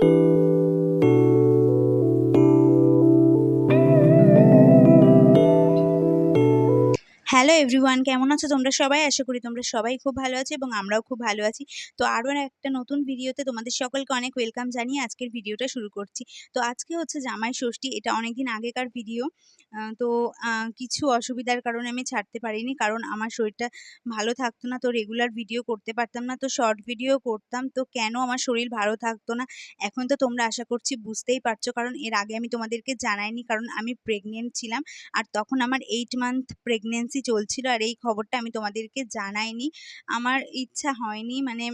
Hello everyone, কেমন আছো তোমরা সবাই? আশা করি তোমরা সবাই খুব ভালো আছো এবং আমরাও খুব ভালো আছি। তো আরও একটা নতুন ভিডিওতে তোমাদের সকলকে অনেক ওয়েলকাম জানিয়ে আজকের ভিডিওটা শুরু করছি। তো আজকে হচ্ছে জামাই ষষ্ঠী, এটা অনেকদিন আগেকার ভিডিও। তো কিছু অসুবিধার কারণে আমি ছাড়তে পারিনি, কারণ আমার শরীরটা ভালো থাকতো না, তো রেগুলার ভিডিও করতে পারতাম না, তো শর্ট ভিডিও করতাম। তো কেন আমার শরীর ভালো থাকতো না এখন তো তোমরা আশা করছি বুঝতেই পারছো, কারণ এর আগে আমি তোমাদেরকে জানাইনি, কারণ আমি প্রেগনেন্ট ছিলাম আর তখন আমার 8 মান্থ প্রেগনেন্সি চলছিল, আর এই খবরটা আমি তোমাদেরকে জানাইনি। আমার ইচ্ছা হয়নি, মানে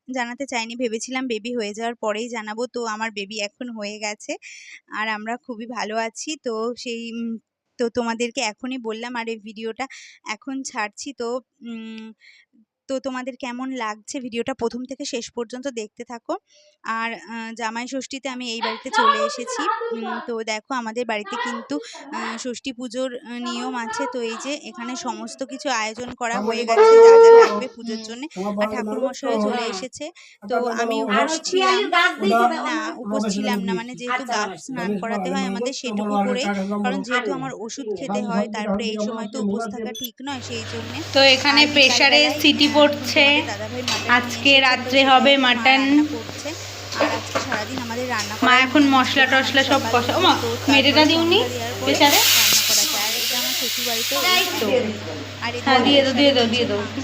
জানাতে চাইনি, ভেবেছিলাম বেবি হয়ে যাওয়ার পরেই জানাবো। তো আমার বেবি এখন হয়ে গেছে আর আমরা খুবই ভালো আছি। তো সেই তো তোমাদেরকে এখনই বললাম, আর এই ভিডিওটা এখন ছাড়ছি। তো তোমাদের কেমন লাগছে ভিডিওটা প্রথম থেকে শেষ পর্যন্ত দেখতে থাকো। আর জামাই ষষ্ঠীতে আমি এই বাড়িতে চলে এসেছি। তো দেখো আমাদের বাড়িতে কিন্তু ষষ্ঠী পুজোর নিয়ম আছে। তো এই যে এখানে সমস্ত কিছু আয়োজন করা হয়ে গেছে, যা যা লাগবে পুজোর জন্য। আর ঠাকুরমশাইও চলে এসেছে। তো আমি উপোস ছিলাম না, মানে যেহেতু গাছ স্নান করাতে হয় আমাদের, সেটুকু করে, কারণ যেহেতু আমার ওষুধ খেতে হয়, তারপরে এই সময় তো উপোস থাকা ঠিক নয়, সেই জন্যে। তো এখানে প্রেসারে সিটি পড়ছে। আজকে রাত্রে হবে মাটন করছে। আর আজকে সারাদিন আমাদের রান্না মা এখন মশলা টশলা সব কষা। ও মা মেরেটা দিউনি প্রেসারে রান্না করা যায়। আর এটা আমার শ্বশুর বাড়িতে। আর হ্যাঁ দিয়ে দাও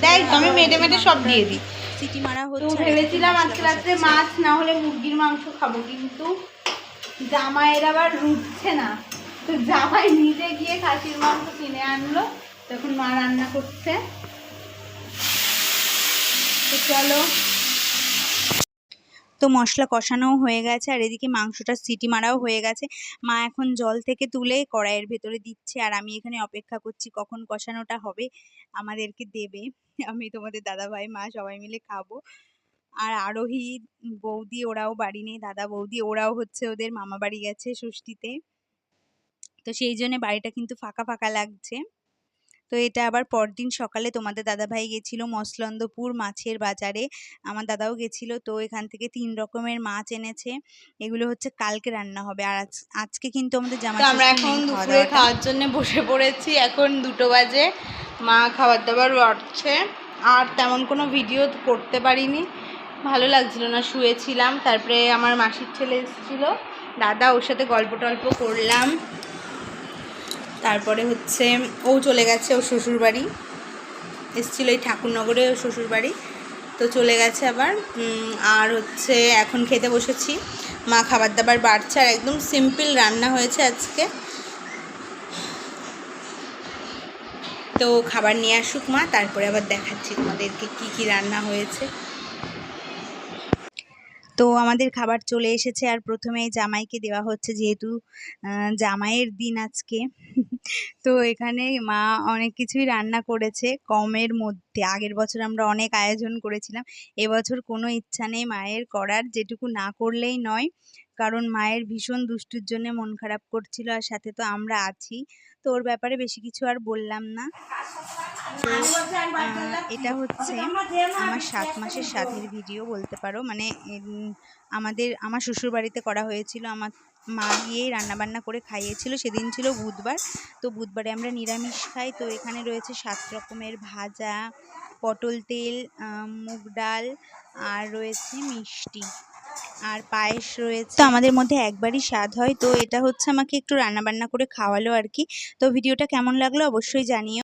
দেখ আমি মেটে সব দিয়ে দিই। সিটি মারা তো হচ্ছে। ভেবেছিলাম আজকে রাত্রে মাছ না হলে মুরগির মাংস খাবো, কিন্তু জামাইয়ের আবার রুটছে না। তো জামাই নিজে গিয়ে খাসির মাংস কিনে আনলো, তখন মা রান্না করছে। তো চলো। তো মশলা কষানোও হয়ে গেছে আর এদিকে মাংসটা সিটি মারাও হয়ে গেছে। মা এখন জল থেকে তুলে কড়াইয়ের ভেতরে দিচ্ছে, আর আমি এখানে অপেক্ষা করছি কখন কষানোটা হবে, আমাদেরকে দেবে। আমি, তোমাদের দাদাভাই, মা সবাই মিলে খাবো। আর আরোহী, বৌদি ওরাও বাড়ি নেই, দাদা বৌদি ওরাও হচ্ছে ওদের মামা বাড়ি গেছে ষষ্ঠীতে। তো সেই জন্য বাড়িটা কিন্তু ফাঁকা ফাঁকা লাগছে। তো এটা আবার পরদিন সকালে তোমাদের দাদাভাই গেছিল মসলন্দপুর মাছের বাজারে, আমার দাদাও গেছিল। তো এখান থেকে 3 রকমের মাছ এনেছে, এগুলো হচ্ছে কালকে রান্না হবে। আর আজকে কিন্তু আমাদের জামাই আমরা এখন দুপুরে খাওয়ার জন্য বসে পড়েছি। এখন 2টো বাজে, মা খাবার দাবার বাড়ছে। আর তেমন কোনো ভিডিও করতে পারিনি, ভালো লাগছিল না, শুয়েছিলাম। তারপরে আমার মাসির ছেলে এসেছিলো, দাদা, ওর সাথে গল্প টল্প করলাম। তারপরে হচ্ছে ও চলে গেছে ওর শ্বশুরবাড়ি, এসেছিল এই ঠাকুরনগরে ওর শ্বশুরবাড়ি, তো চলে গেছে আবার। আর হচ্ছে এখন খেতে বসেছি, মা খাবার দাবার বাড়ছে। আর একদম সিম্পল রান্না হয়েছে আজকে। তো খাবার নিয়ে আসুক মা, তারপরে আবার দেখাচ্ছি তোমাদেরকে কি কি রান্না হয়েছে। তো আমাদের খাবার চলে এসেছে, আর প্রথমেই জামাইকে দেওয়া হচ্ছে, যেহেতু জামাইয়ের দিন আজকে। তো এখানে মা অনেক কিছুই রান্না করেছে কমের মধ্যে। আগের বছর আমরা অনেক আয়োজন করেছিলাম, এবছর কোনো ইচ্ছা নেই মায়ের করার, যেটুকু না করলেই নয়, কারণ মায়ের ভীষণ দুষ্টুর জন্য মন খারাপ করছিল, আর সাথে তো আমরা আছি। তো ওর ব্যাপারে বেশি কিছু আর বললাম না। তো এটা হচ্ছে আমার 7 মাসের সাধের ভিডিও বলতে পারো, মানে আমার শ্বশুর বাড়িতে করা হয়েছিল। আমার মা গিয়েই রান্নাবান্না করে খাইয়েছিল। সেদিন ছিল বুধবার, তো বুধবারে আমরা নিরামিষ খাই। তো এখানে রয়েছে 7 রকমের ভাজা, পটল তেল, মুগ ডাল, আর রয়েছে মিষ্টি, আর পায়েস রয়েছে। তো আমাদের মধ্যে একবারই স্বাদ হয়। তো এটা হচ্ছে আমাকে একটু রান্নাবান্না করে খাওয়ালো আর কি। তো ভিডিওটা কেমন লাগলো অবশ্যই জানিও।